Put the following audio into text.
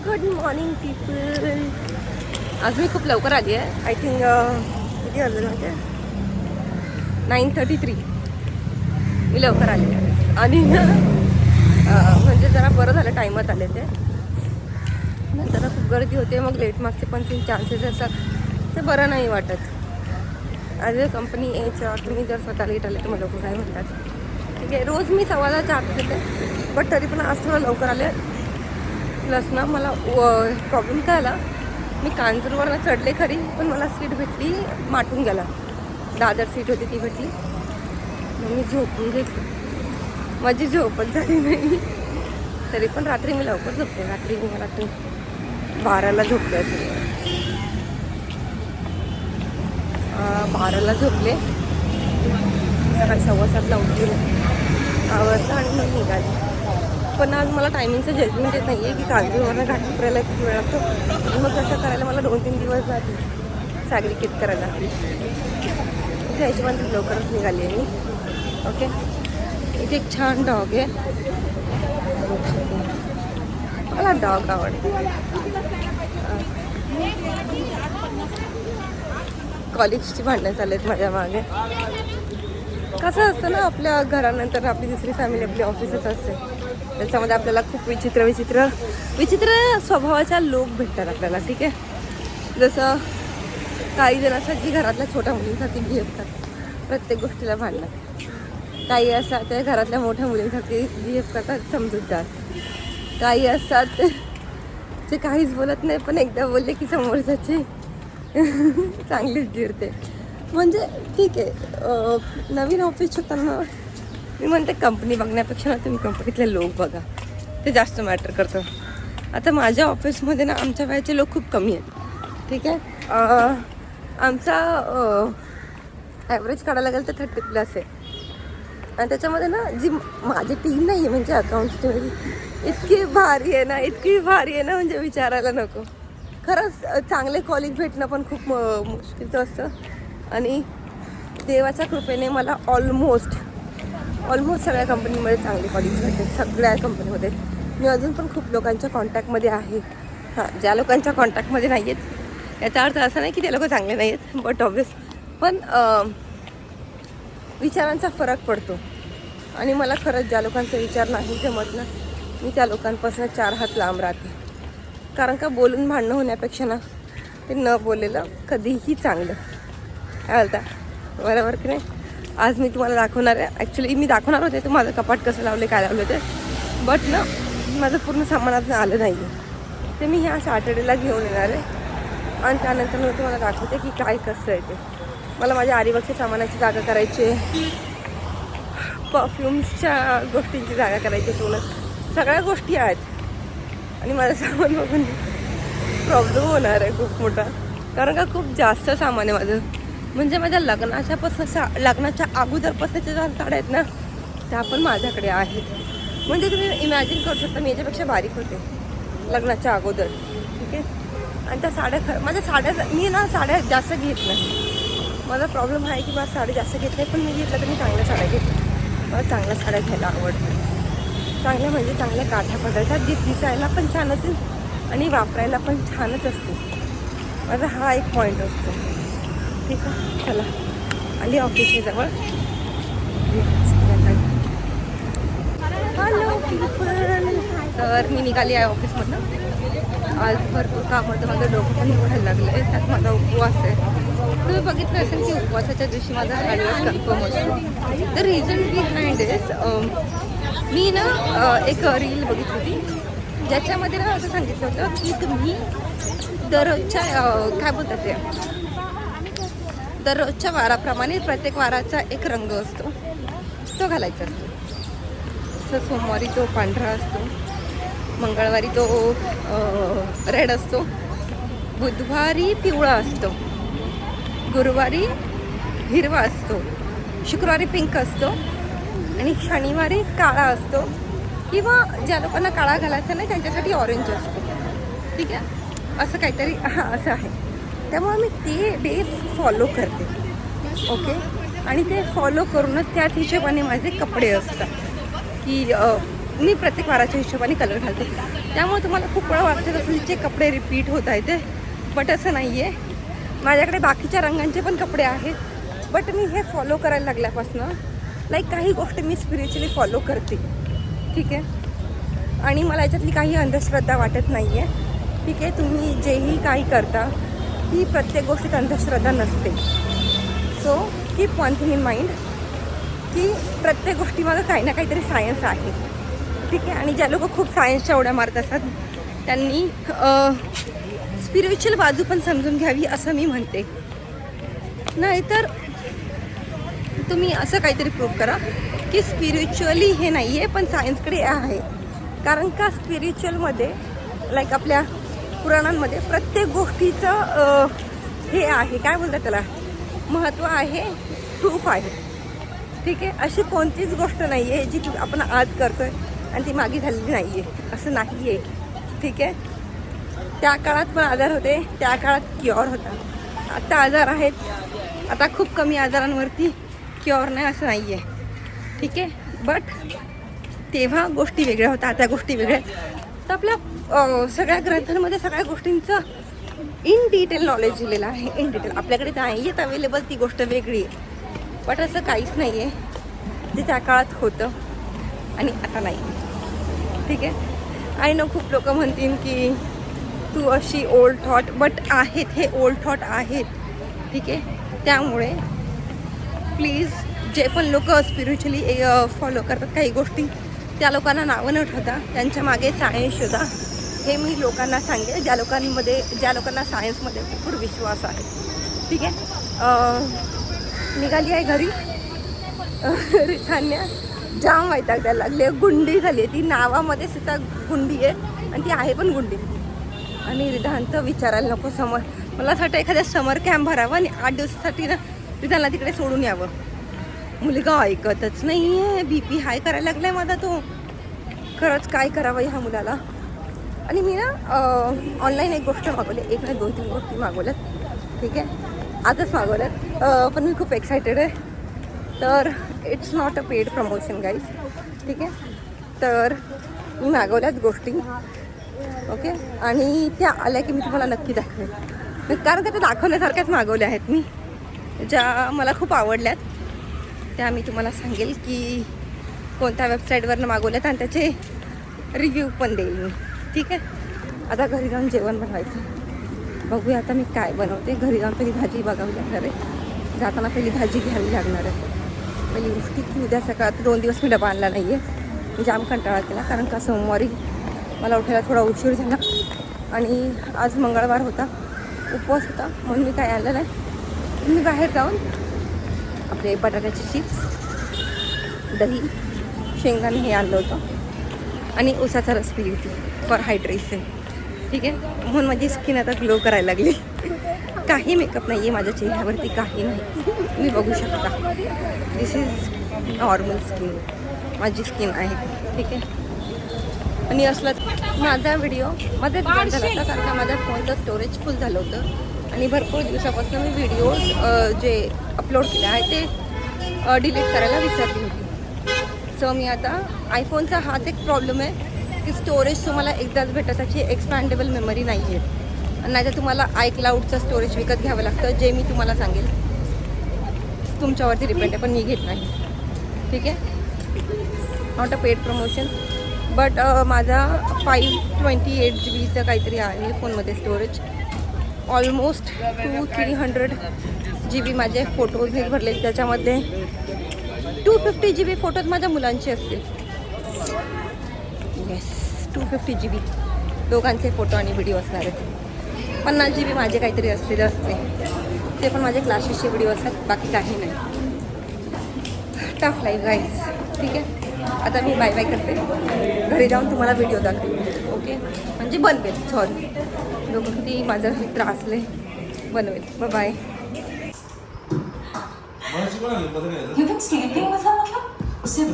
Good morning people. आज मी खूप लवकर आली आहे. आय थिंक किती वाजले म्हणजे 9:33. मी लवकर आली आहे आणि ना म्हणजे जरा बरं झालं टाईमात आले ते. नंतर खूप गर्दी होते, मग लेट मागचे पण चान्सेस असतात, ते बरं नाही वाटत. ॲज अ कंपनी यायच्या तुम्ही जर स्वतः लेट आले तर मला लोक काय म्हणतात. ठीक आहे, रोज मी 6:15 चार्ज येते, बट तरी पण आज थोडं लवकर आले. प्लस ना मला प्रॉब्लेम काय आला, मी कांजूरवरनं चढले खरी, पण मला सीट भेटली माटून गेला. दादर सीट होती ती भेटली. मग मी झोपून घेतली, माझी झोपच झाली नाही. तरी पण रात्री मी लवकर झोपते. रात्री मी मला 12ला झोपले असेल. 12ला झोपले, सकाळी 7:15ला उठले, आवडतं आणि मग निघाले. पण आज मला टायमिंगचं जजमेंट येत नाही आहे की कांजूरवरनं घाट उतरायला किती वेळ लागतो. मग कसं करायला मला 2-3 दिवस जाते सॅग्रिकेट करायला. त्या हिशोबाने लवकरच निघाली आहे मी. ओके, इथे एक छान डॉग आहे. मला डॉग आवडते. कॉलेजची भांडणं चालू आहेत माझ्या मागे. कसं असतं ना, आपल्या घरानंतर आपली दुसरी फॅमिली आपली ऑफिसच असते. त्याच्यामध्ये आपल्याला खूप विचित्र स्वभावाच्या लोक भेटतात आपल्याला. ठीक आहे, जसं काही जण असतात जी घरातल्या छोट्या मुलींसाठी बिहेव करतात, प्रत्येक गोष्टीला भांडणार. काही असतात ते घरातल्या मोठ्या मुलींसाठी बिहेव करतात, समजूतदार. काही असतात ते काहीच बोलत नाही, पण एकदा बोलले की समोरच्याची चांगलीच जिरते. म्हणजे ठीक आहे, नवीन ऑफिस होताना मी म्हणते कंपनी बघण्यापेक्षा ना तुम्ही कंपनीतले लोक बघा, ते जास्त मॅटर करतं. आता माझ्या ऑफिसमध्ये ना आमच्या वयाचे लोक खूप कमी आहेत. ठीक आहे, आमचा ॲव्हरेज काढायला गेलं तर 30+ आहे. आणि त्याच्यामध्ये ना जी माझी टीम नाही आहे, म्हणजे अकाउंट्सची इतकी भारी आहे ना, म्हणजे विचारायला नको. खरंच चांगले कॉलिग भेटणं पण खूप मुश्किलचं असतं. आणि देवाच्या कृपेने मला ऑलमोस्ट सगळ्या कंपनीमध्ये चांगले कॉलिग्स भेटते. सगळ्या कंपनीमध्ये मी अजून पण खूप लोकांच्या कॉन्टॅक्टमध्ये आहे. हां, ज्या लोकांच्या कॉन्टॅक्टमध्ये नाही आहेत याचा अर्थ असा नाही की ते लोक चांगले नाही आहेत, बट ऑब्वियस पण विचारांचा फरक पडतो. आणि मला खरंच ज्या लोकांचा विचार नाही जमत ना, मी त्या लोकांपासून 4 हात लांब राहते. कारण का बोलून भांडणं होण्यापेक्षा ना ते न बोललेलं कधीही चांगलं. काय बोलता, बरोबर की नाही? आज मी तुम्हाला दाखवणार आहे. ॲक्च्युली मी दाखवणार होते तर माझं कपाट कसं लावले, काय लावलं ते, बट ना माझं पूर्ण सामान अजून आलं नाही आहे. ते मी ह्या सॅटर्डेला घेऊन येणार आहे आणि त्यानंतर मी तुम्हाला दाखवते की काय कसं आहे ते. मला माझ्या आरीवर्कच्या सामानाची जागा करायची आहे, परफ्युम्सच्या गोष्टींची जागा करायची, सगळ्या गोष्टी आहेत. आणि माझं सामान बघून प्रॉब्लेम होणार आहे खूप मोठा, कारण का खूप जास्त सामान आहे माझं. म्हणजे माझ्या लग्नाच्या अगोदरपासूनच्या ज्या साड्या आहेत ना त्या पण माझ्याकडे आहेत. म्हणजे तुम्ही इमॅजिन करू शकता, मी याच्यापेक्षा बारीक होते लग्नाच्या अगोदर. ठीक आहे, आणि त्या साड्या मी ना साड्या जास्त घेत नाही. माझा प्रॉब्लेम आहे की मला साड्या जास्त घेत नाही, पण मी घेतलं तर मी चांगल्या साड्या घेते. मला चांगल्या साड्या घ्यायला आवडतात. चांगल्या म्हणजे चांगल्या काठ्या पदार्थात जी दिसायला पण छान असेल आणि वापरायला पण छानच असते. माझा हा एक पॉईंट असतो. ठीक आहे, चला आली ऑफिसच्या जवळ. Hello people. तर मी निघाली आहे ऑफिसमधनं. आज भरपूर काम होतं, माझं डोकं पण दुखायला लागलं आहे. त्यात माझा उपवास आहे. तुम्ही बघितलं असेल की उपवासाच्या दिवशी माझा ॲडवान्स कन्फर्म असतो. The reason behind is me ना एक रील बघितली होती ज्याच्यामध्ये ना असं सांगितलं होतं की तुम्ही दररोजच्या काय बोलतात ते, दररोजच्या वाराप्रमाणे प्रत्येक वाराचा एक रंग असतो, तो घालायचा असतो. जसं सोमवारी तो पांढरा असतो, मंगळवारी तो रेड असतो, बुधवारी पिवळा असतो, गुरुवारी हिरवा असतो, शुक्रवारी पिंक असतो आणि शनिवारी काळा असतो. किंवा ज्या लोकांना काळा घालायचा नाही त्यांच्यासाठी ऑरेंज असतो. ठीक आहे, असं काहीतरी असं आहे. त्यामुळे मी ते डेज फॉलो करते. ओके, आणि ते फॉलो करूनच त्याच हिशोबाने माझे कपडे असतात की मी प्रत्येक वाराच्या हिशोबाने कलर घालते. त्यामुळे तुम्हाला खूप वेळा वाटते तसं कपडे रिपीट होत आहेत ते, बट असं नाही आहे. माझ्याकडे बाकीच्या रंगांचे पण कपडे आहेत, बट मी हे फॉलो करायला लागल्यापासून लाईक काही गोष्टी मी स्पिरिच्युअली फॉलो करते, ठीक आहे. आणि मला याच्यातली काही अंधश्रद्धा वाटत नाही आहे, ठीक आहे. तुम्ही जेही काही करता ही प्रत्येक गोष्टीत अंधश्रद्धा नसते. So keep one thing in mind की प्रत्येक गोष्टीमागं काही ना काहीतरी सायन्स आहे, ठीक आहे. आणि ज्या लोक खूप सायन्सच्या उड्या मारत असतात त्यांनी स्पिरिच्युअल बाजू पण समजून घ्यावी असं मी म्हणते. नाहीतर तुम्ही असं काहीतरी प्रूव्ह करा की स्पिरिच्युअली हे नाही आहे पण सायन्सकडे आहे. कारण का स्पिरिच्युअलमध्ये लाईक आपल्या पुराणांमध्ये प्रत्येक गोष्टीचं हे आहे, काय बोलतात त्याला, महत्त्व आहे, प्रूफ आहे, ठीक आहे. अशी कोणतीच गोष्ट नाही आहे जी आपण आज करतो आहे आणि ती मागे झालेली नाही आहे, असं नाही आहे, ठीक आहे. त्या काळात पण आजार होते, त्या काळात क्युअर होता. आत्ता आजार आहेत, आता खूप कमी आजारांवरती क्युअर नाही असं नाही आहे, ठीक आहे. बट तेव्हा गोष्टी वेगळ्या होत्या, आता गोष्टी वेगळ्या. तर आपल्या सगळ्या ग्रंथांमध्ये सगळ्या गोष्टींचं इन डिटेल नॉलेज दिलेलं आहे, इन डिटेल. आपल्याकडे नाही आहेत अवेलेबल, ती गोष्ट वेगळी आहे. बट असं काहीच नाही आहे जे त्या काळात होतं आणि आता नाही, ठीक आहे. आय नो खूप लोक म्हणतील की तू अशी ओल्ड थॉट, बट आहेत हे ओल्ड थॉट आहेत, ठीक आहे. त्यामुळे प्लीज जे पण लोक स्पिरिच्युअली फॉलो करतात काही गोष्टी, त्या लोकांना नावं न ठेवता त्यांच्या मागे सायन्स शोधा, हे मी लोकांना सांगेल ज्या लोकांना सायन्समध्ये भरपूर विश्वास आहे, ठीक आहे. निघाली आहे घरी. रिठान्या जाम वैताग द्यायला लागली, गुंडी झाली आहे ती, नावामध्ये सुद्धा गुंडी आहे आणि ती आहे पण गुंडी. आणि रिधांत विचारायला नको समर, मला असं वाटतं एखाद्या समर कॅम्प भरावा आणि 8 दिवसासाठी ना रिधानला तिकडे सोडून यावं. मुलगा ऐकतच नाही आहे, BP हाय करायला लागलाय माझा तो. खरंच काय करावं ह्या मुलाला. आणि मी ना ऑनलाईन एक गोष्ट मागवली, एक नाही 2-3 गोष्टी मागवल्यात, ठीक आहे. आताच मागवल्यात, पण मी खूप एक्सायटेड आहे. तर it's not a paid promotion guys, ठीक आहे. तर मी मागवल्यात गोष्टी, ओके. आणि त्या आल्या की मी तुम्हाला नक्की दाखवेन, कारण त्या दाखवण्यासारख्याच मागवल्या आहेत मी, ज्या मला खूप आवडल्यात. त्या मी तुम्हाला सांगेल की कोणत्या वेबसाईटवरनं मागवल्यात आणि त्याचे रिव्ह्यू पण देईल मी, ठीक आहे. आता घरी जाऊन जेवण बनवायचं, बघूया आता मी काय बनवते. घरी जाऊन पहिली भाजी बघावी लागणार आहे, जाताना पहिली भाजी घ्यावी लागणार आहे. पहिली गोष्टी की उद्या सकाळात 2 दिवस मी डबा आणला नाही आहे, जाम कंटाळा केला. कारण का सोमवारी मला उठायला थोडा उशीर झाला आणि आज मंगळवार होता, उपवास होता, म्हणून मी काय आणलं नाही. मी बाहेर जाऊन आपले बटाट्याचे चिप्स, दही, शेंगदाणे हे आणलं होतं आणि उसाचा रस पिली होती फॉर हायड्रेशन, ठीक आहे. म्हणून माझी स्किन आता ग्लो करायला लागली. काही मेकअप नाही आहे माझ्या चेहऱ्यावरती, काही नाही, तुम्ही बघू शकता. दिस इज नॉर्मल स्किन, माझी स्किन आहे, ठीक आहे. आणि असला माझा व्हिडिओ मध्येच बंद झाला होता कारण का माझ्या फोनचं स्टोरेज फुल झालं होतं आणि भरपूर दिवसापासून मी व्हिडिओज जे अपलोड केले आहे ते डिलीट करायला विसरली होती. सो मी आता आयफोनचा हाच एक प्रॉब्लेम आहे की स्टोरेज तुम्हाला एकदाच भेटत, त्याची एक्सपॅन्डेबल मेमरी नाही आहे. नाहीतर तुम्हाला iCloudचं स्टोरेज विकत घ्यावं लागतं, जे मी तुम्हाला सांगेल तुमच्यावरती डिपेंड आहे, पण मी घेत नाही, ठीक आहे. Not a paid promotion, but माझा 528 GBचं काहीतरी आहे फोनमध्ये स्टोरेज. ऑलमोस्ट 200-300 GB माझे फोटोज हे भरले, त्याच्यामध्ये 250 GB फोटोज माझ्या मुलांचे असतील. येस, 250 GB दोघांचे फोटो आणि व्हिडिओ असणार आहेत. 50 GB माझे काहीतरी असलेले असते, ते पण माझे क्लासेसचे व्हिडिओ असतात, बाकी काही नाही. टफ लाईफ गाईज, ठीक आहे. आता मी बाय बाय करते, घरी जाऊन तुम्हाला व्हिडिओ दाखवेल, ओके. म्हणजे बनवेल, सॉरी लोक किती माझा त्रासले, बनवेल. Bye. You've been sleeping with him?